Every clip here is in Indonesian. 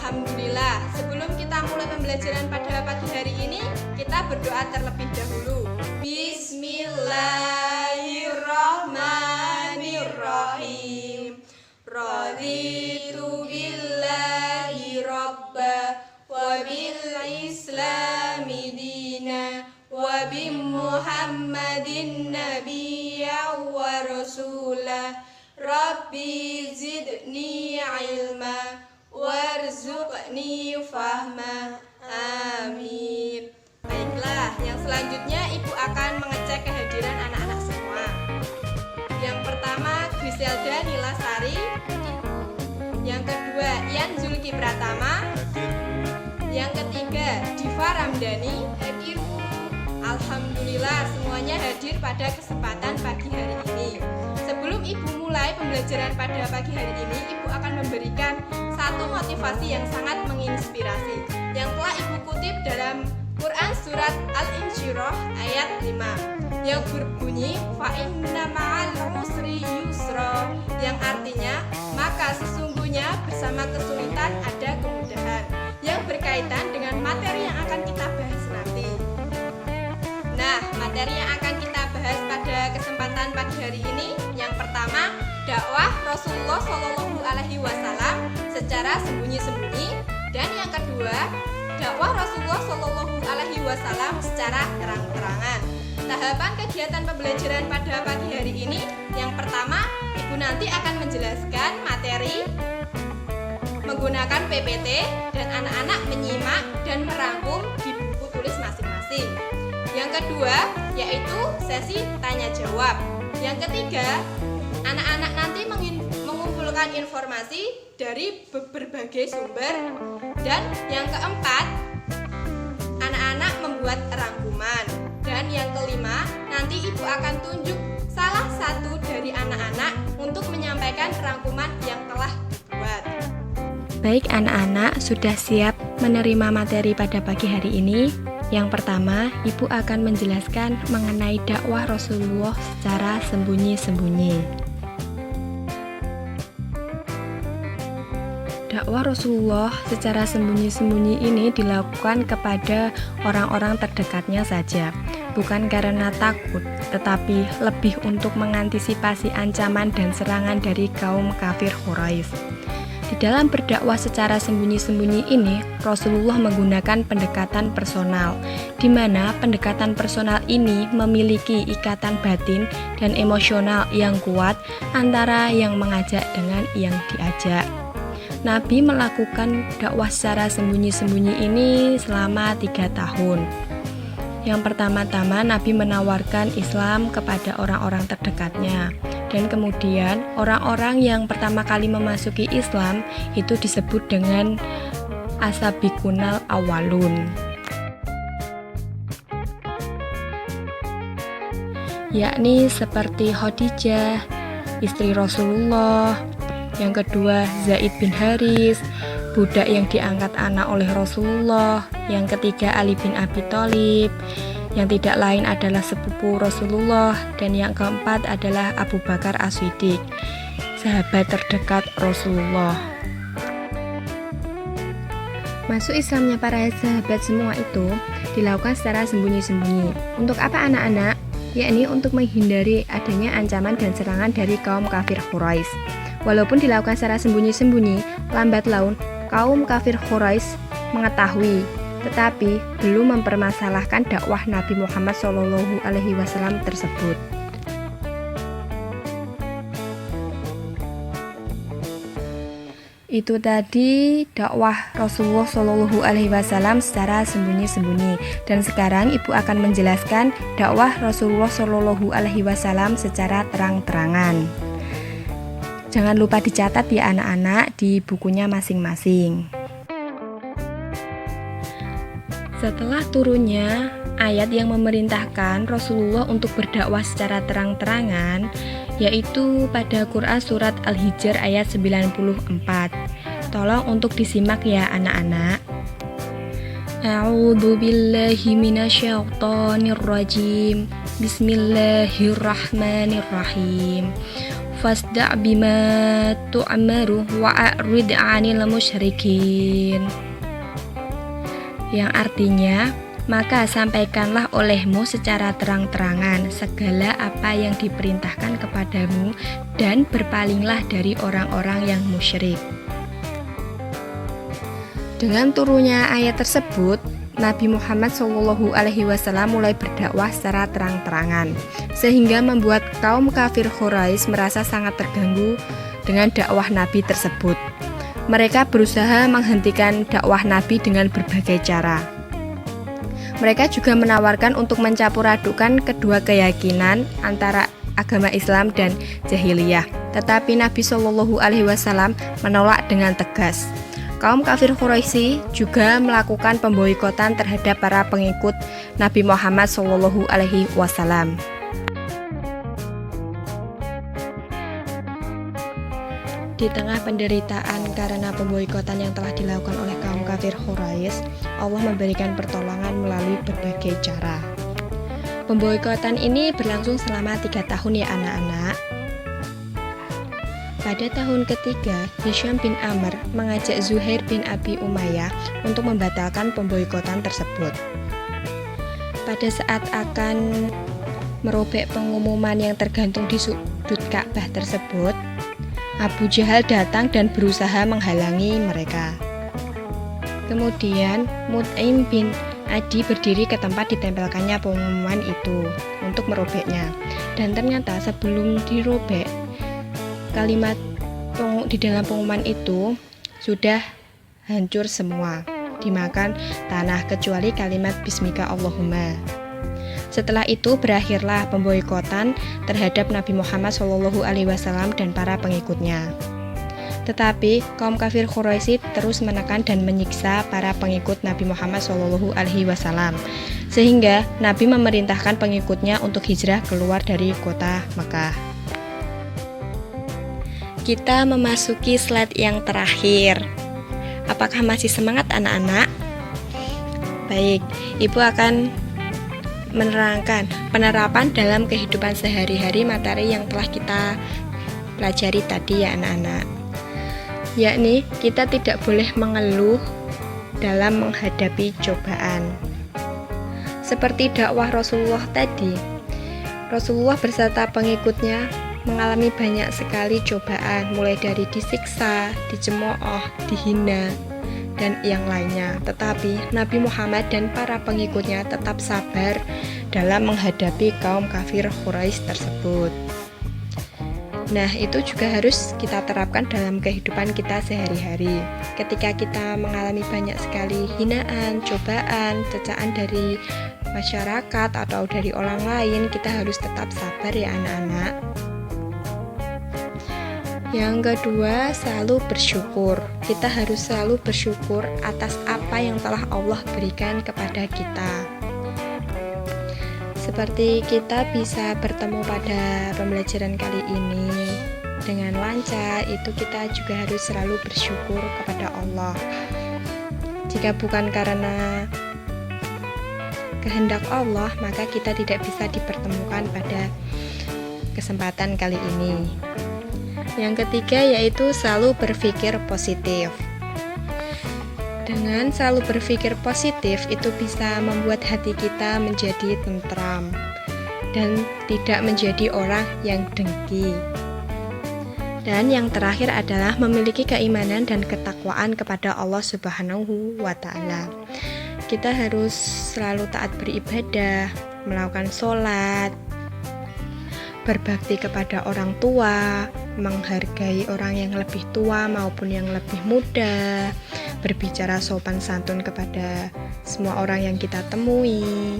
Alhamdulillah, sebelum kita mulai pembelajaran pada pagi hari ini, kita berdoa terlebih dahulu. Bismillahirrahmanirrahim. Raditu billahi robba wa bil islami dina wa bi muhammadin nabiyya wa rasulah. Rabbi zidni ilma warzuqni fahma. Amin. Baiklah, yang selanjutnya Ibu akan mengecek kehadiran anak-anak semua. Yang pertama Griselda Nilasari. Yang kedua Ian Zulki Pratama. Yang ketiga Diva Ramdhani. Hadir. Alhamdulillah semuanya hadir pada kesempatan pagi hari ini. Sebelum Ibu mulai pembelajaran pada pagi hari ini, Ibu akan memberikan satu motivasi yang sangat menginspirasi yang telah Ibu kutip dalam Quran surat Al-Insyirah ayat 5 yang berbunyi fa inna ma'al usri yusra, yang artinya maka sesungguhnya bersama kesulitan ada kemudahan, yang berkaitan dengan materi yang akan kita bahas nanti. Nah, materi yang akan kita bahas pada kesempatan pagi hari ini, yang pertama, dakwah Rasulullah Shallallahu Alaihi Wasallam secara sembunyi-sembunyi, dan yang kedua, dakwah Rasulullah Shallallahu Alaihi Wasallam secara terang-terangan. Tahapan kegiatan pembelajaran pada pagi hari ini, yang pertama, Ibu nanti akan menjelaskan materi menggunakan PPT dan anak-anak menyimak dan merangkum di buku tulis masing-masing. Yang kedua, yaitu sesi tanya jawab. Yang ketiga, anak-anak nanti mengumpulkan informasi dari berbagai sumber. Dan yang keempat, anak-anak membuat rangkuman. Dan yang kelima, nanti Ibu akan tunjuk salah satu dari anak-anak untuk menyampaikan rangkuman yang telah dibuat. Baik anak-anak, sudah siap menerima materi pada pagi hari ini? Yang pertama, Ibu akan menjelaskan mengenai dakwah Rasulullah secara sembunyi-sembunyi. Dakwah Rasulullah secara sembunyi-sembunyi ini dilakukan kepada orang-orang terdekatnya saja, bukan karena takut, tetapi lebih untuk mengantisipasi ancaman dan serangan dari kaum kafir Quraisy. Di dalam berdakwah secara sembunyi-sembunyi ini, Rasulullah menggunakan pendekatan personal, di mana pendekatan personal ini memiliki ikatan batin dan emosional yang kuat antara yang mengajak dengan yang diajak. Nabi melakukan dakwah secara sembunyi-sembunyi ini selama 3 tahun. Yang pertama-tama, Nabi menawarkan Islam kepada orang-orang terdekatnya. Dan kemudian orang-orang yang pertama kali memasuki Islam itu disebut dengan as-sabiqunal awwalun, yakni seperti Khadijah, istri Rasulullah. Yang kedua Zaid bin Haris, budak yang diangkat anak oleh Rasulullah. Yang ketiga Ali bin Abi Thalib, yang tidak lain adalah sepupu Rasulullah. Dan yang keempat adalah Abu Bakar As-Siddiq, sahabat terdekat Rasulullah. Masuk Islamnya para sahabat semua itu dilakukan secara sembunyi-sembunyi. Untuk apa anak-anak? Yakni untuk menghindari adanya ancaman dan serangan dari kaum kafir Quraisy. Walaupun dilakukan secara sembunyi-sembunyi, lambat laun kaum kafir Quraisy mengetahui, tetapi belum mempermasalahkan dakwah Nabi Muhammad SAW tersebut. Itu tadi dakwah Rasulullah SAW secara sembunyi-sembunyi. Dan sekarang Ibu akan menjelaskan dakwah Rasulullah SAW secara terang-terangan. Jangan lupa dicatat ya anak-anak di bukunya masing-masing. Setelah turunnya ayat yang memerintahkan Rasulullah untuk berdakwah secara terang-terangan, yaitu pada Quran surat Al-Hijr ayat 94. Tolong untuk disimak ya anak-anak. A'udzu billahi minasyaitonir rajim. Bismillahirrahmanirrahim. fasda' bima tu'amaru wa'rid 'anil musyrikin. Yang artinya, maka sampaikanlah olehmu secara terang-terangan segala apa yang diperintahkan kepadamu dan berpalinglah dari orang-orang yang musyrik. Dengan turunnya ayat tersebut, Nabi Muhammad SAW mulai berdakwah secara terang-terangan, sehingga membuat kaum kafir Quraisy merasa sangat terganggu dengan dakwah Nabi tersebut. Mereka berusaha menghentikan dakwah Nabi dengan berbagai cara. Mereka juga menawarkan untuk mencampur-adukan kedua keyakinan antara agama Islam dan jahiliyah, tetapi Nabi SAW menolak dengan tegas. Kaum kafir Quraisy juga melakukan pemboikotan terhadap para pengikut Nabi Muhammad SAW. Di tengah penderitaan karena pemboikotan yang telah dilakukan oleh kaum kafir Quraisy, Allah memberikan pertolongan melalui berbagai cara. Pemboikotan ini berlangsung selama 3 tahun ya anak-anak. Pada tahun ketiga, Hisham bin Amr mengajak Zuhair bin Abi Umayyah untuk membatalkan pemboikotan tersebut. Pada saat akan merobek pengumuman yang tergantung di sudut Ka'bah tersebut, Abu Jahal datang dan berusaha menghalangi mereka. Kemudian, Mut'im bin Adi berdiri ke tempat ditempelkannya pengumuman itu untuk merobeknya. Dan ternyata sebelum dirobek, kalimat di dalam pengumuman itu sudah hancur semua, dimakan tanah kecuali kalimat Bismika Allahumma. Setelah itu berakhirlah pemboikotan terhadap Nabi Muhammad SAW dan para pengikutnya. Tetapi kaum kafir Quraisy terus menekan dan menyiksa para pengikut Nabi Muhammad SAW, sehingga Nabi memerintahkan pengikutnya untuk hijrah keluar dari kota Mekah. Kita memasuki slide yang terakhir. Apakah masih semangat anak-anak? Baik, Ibu akan menerangkan penerapan dalam kehidupan sehari-hari materi yang telah kita pelajari tadi ya anak-anak. Yakni kita tidak boleh mengeluh dalam menghadapi cobaan. Seperti dakwah Rasulullah tadi, Rasulullah beserta pengikutnya mengalami banyak sekali cobaan, mulai dari disiksa, dicemooh, dihina, dan yang lainnya. Tetapi Nabi Muhammad dan para pengikutnya tetap sabar dalam menghadapi kaum kafir Quraisy tersebut. Nah, itu juga harus kita terapkan dalam kehidupan kita sehari-hari. Ketika kita mengalami banyak sekali hinaan, cobaan, cecaan dari masyarakat atau dari orang lain, kita harus tetap sabar ya anak-anak. Yang kedua, selalu bersyukur. Kita harus selalu bersyukur atas apa yang telah Allah berikan kepada kita. Seperti kita bisa bertemu pada pembelajaran kali ini dengan lancar, itu kita juga harus selalu bersyukur kepada Allah. Jika bukan karena kehendak Allah, maka kita tidak bisa dipertemukan pada kesempatan kali ini. Yang ketiga yaitu selalu berpikir positif. Dengan selalu berpikir positif itu bisa membuat hati kita menjadi tentram dan tidak menjadi orang yang dengki. Dan yang terakhir adalah memiliki keimanan dan ketakwaan kepada Allah Subhanahu wa Ta'ala. Kita harus selalu taat beribadah, melakukan sholat, berbakti kepada orang tua, menghargai orang yang lebih tua maupun yang lebih muda, berbicara sopan santun kepada semua orang yang kita temui.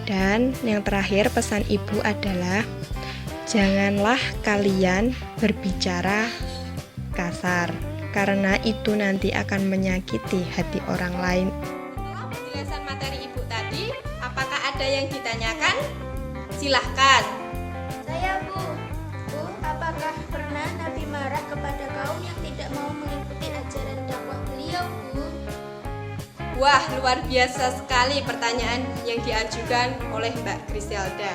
Dan yang terakhir pesan ibu adalah janganlah kalian berbicara kasar, karena itu nanti akan menyakiti hati orang lain. Setelah penjelasan materi ibu tadi, apakah ada yang ditanyakan? Silahkan. Saya Bu, apakah pernah Nabi marah kepada kaum yang tidak mau mengikuti ajaran dakwah beliau, Bu? Wah, luar biasa sekali pertanyaan yang diajukan oleh Mbak Griselda.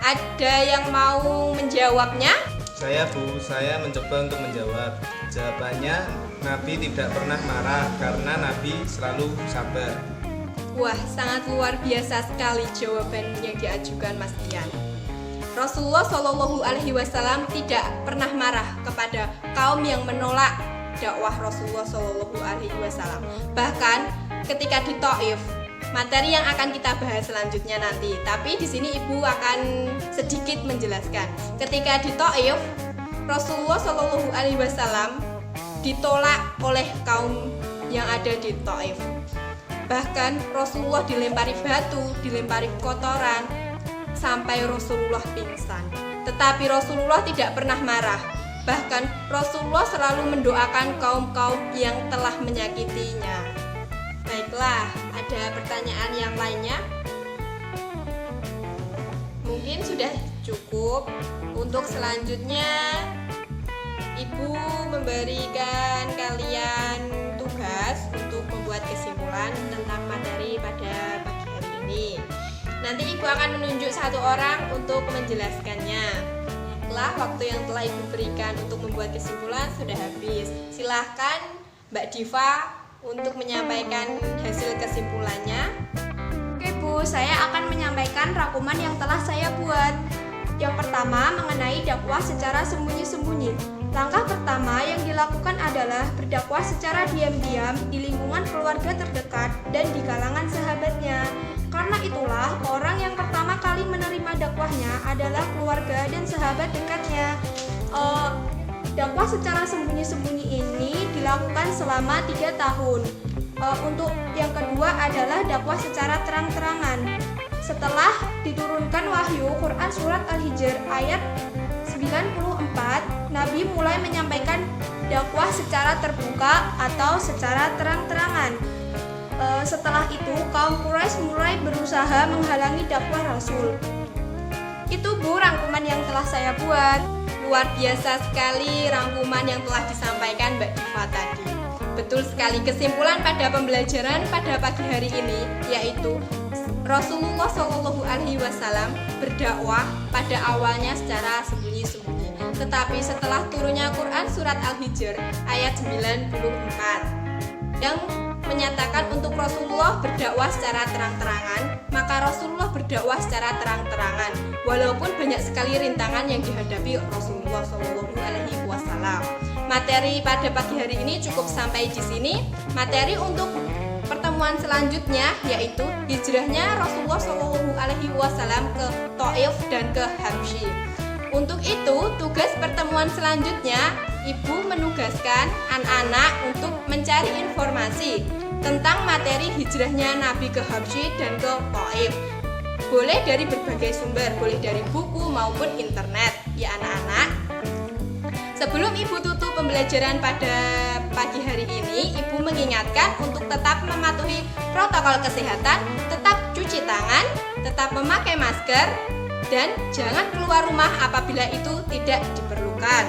Ada yang mau menjawabnya? Saya Bu, saya mencoba untuk menjawab. Jawabannya, Nabi tidak pernah marah karena Nabi selalu sabar. Wah, sangat luar biasa sekali jawaban yang diajukan Mas Ian. Rasulullah Shallallahu Alaihi Wasallam tidak pernah marah kepada kaum yang menolak dakwah Rasulullah Shallallahu Alaihi Wasallam. Bahkan ketika di Thaif, materi yang akan kita bahas selanjutnya nanti. Tapi di sini Ibu akan sedikit menjelaskan. Ketika di Thaif, Rasulullah Shallallahu Alaihi Wasallam ditolak oleh kaum yang ada di Thaif. Bahkan Rasulullah dilempari batu, dilempari kotoran, sampai Rasulullah pingsan. Tetapi Rasulullah tidak pernah marah. Bahkan Rasulullah selalu mendoakan kaum-kaum yang telah menyakitinya. Baiklah, ada pertanyaan yang lainnya? Mungkin sudah cukup. Untuk selanjutnya, Ibu memberikan kalian tugas untuk membuat kesimpulan tentang materi pada pagi hari ini. Nanti Ibu akan menunjuk satu orang untuk menjelaskannya. Setelah waktu yang telah Ibu berikan untuk membuat kesimpulan sudah habis. Silahkan Mbak Diva untuk menyampaikan hasil kesimpulannya. Oke Bu, saya akan menyampaikan rangkuman yang telah saya buat. Yang pertama mengenai dakwah secara sembunyi-sembunyi. Langkah pertama yang dilakukan adalah berdakwah secara diam-diam di lingkungan keluarga terdekat dan di kalangan sahabatnya. Karena itulah orang yang pertama kali menerima dakwahnya adalah keluarga dan sahabat dekatnya. Dakwah secara sembunyi-sembunyi ini dilakukan selama 3 tahun. Untuk yang kedua adalah dakwah secara terang-terangan. Setelah diturunkan wahyu Quran Surat Al-Hijr ayat 94, Nabi mulai menyampaikan dakwah secara terbuka atau secara terang-terangan. Setelah itu, kaum Quraisy mulai berusaha menghalangi dakwah Rasul. Itu Bu rangkuman yang telah saya buat. Luar biasa sekali rangkuman yang telah disampaikan Mbak Diva tadi. Betul sekali, kesimpulan pada pembelajaran pada pagi hari ini yaitu Rasulullah Shallallahu Alaihi Wasallam berdakwah pada awalnya secara sembunyi-sembunyi. Tetapi setelah turunnya Quran Surat Al-Hijr ayat 94 yang menyatakan untuk Rasulullah berdakwah secara terang-terangan, maka Rasulullah berdakwah secara terang-terangan walaupun banyak sekali rintangan yang dihadapi Rasulullah Shallallahu Alaihi Wasallam. Materi pada pagi hari ini cukup sampai di sini. Materi untuk pertemuan selanjutnya yaitu hijrahnya Rasulullah Shallallahu Alaihi Wasallam ke Thaif dan ke Habsyi. Untuk itu, tugas pertemuan selanjutnya, Ibu menugaskan anak-anak untuk mencari informasi tentang materi hijrahnya Nabi ke Habsyi dan ke Thaif. Boleh dari berbagai sumber, boleh dari buku maupun internet, ya anak-anak. Sebelum Ibu tutup pembelajaran pada pagi hari ini, Ibu mengingatkan untuk tetap mematuhi protokol kesehatan, tetap cuci tangan, tetap memakai masker, dan jangan keluar rumah apabila itu tidak diperlukan.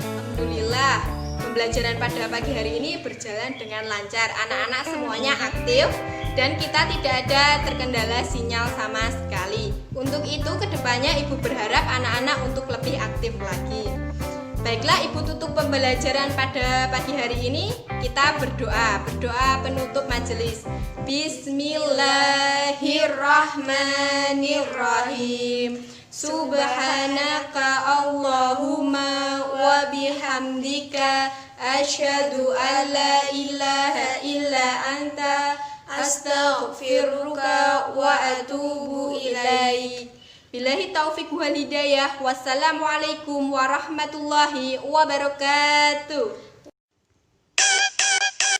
Alhamdulillah, pembelajaran pada pagi hari ini berjalan dengan lancar. Anak-anak semuanya aktif dan kita tidak ada terkendala sinyal sama sekali. Untuk itu, kedepannya Ibu berharap anak-anak untuk lebih aktif lagi. Baiklah, Ibu tutup pembelajaran pada pagi hari ini. Kita berdoa penutup majelis. Bismillahirrahmanirrahim. Subhanaka Allahumma wa bihamdika asyhadu an la ilaha illa anta astaghfiruka wa atubu ilaik. Billahi taufiq wal hidayah. Wassalamualaikum warahmatullahi wabarakatuh.